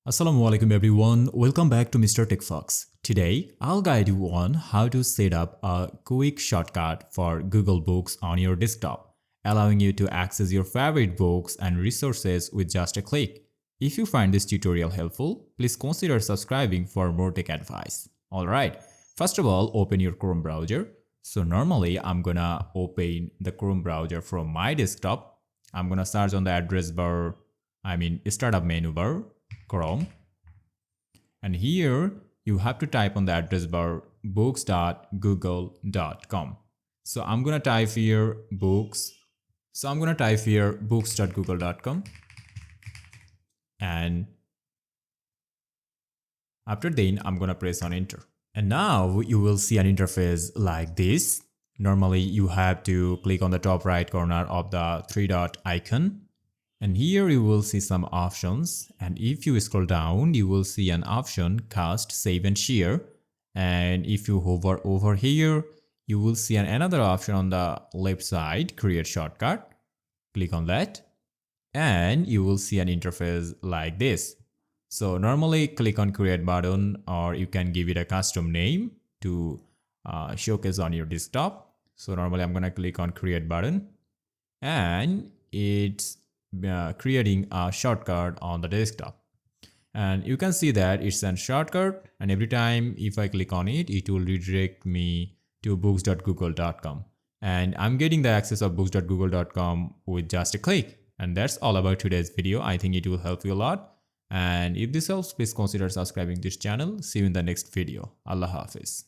Assalamualaikum everyone, welcome back to Mr. TECHFOX. Today, I'll guide you on how to set up a quick shortcut for Google Books on your desktop, allowing you to access your favorite books and resources with just a click. If you find this tutorial helpful, please consider subscribing for more tech advice. Alright, first of all, open your Chrome browser. So normally, I'm gonna open the Chrome browser from my desktop. I'm gonna search on the address bar, startup menu bar, Chrome, and here you have to type on the address bar books.google.com. So I'm gonna type here books. So I'm gonna type here books.google.com, and after then I'm gonna press on enter. And now you will see an interface like this. Normally you have to click on the top right corner of the three dot icon. And here you will see some options, and if you scroll down you will see an option cast, save and share, and if you hover over here you will see another option on the left side, create shortcut. Click on that and you will see an interface like this. So normally click on create button, or you can give it a custom name to showcase on your desktop. So normally I'm gonna click on create button, and it's creating a shortcut on the desktop, and you can see that it's a shortcut, and every time if I click on it, it will redirect me to books.google.com, and I'm getting the access of books.google.com with just a click. And that's all about today's video. I think it will help you a lot, and if this helps, please consider subscribing this channel. See you in the next video. Allah Hafiz.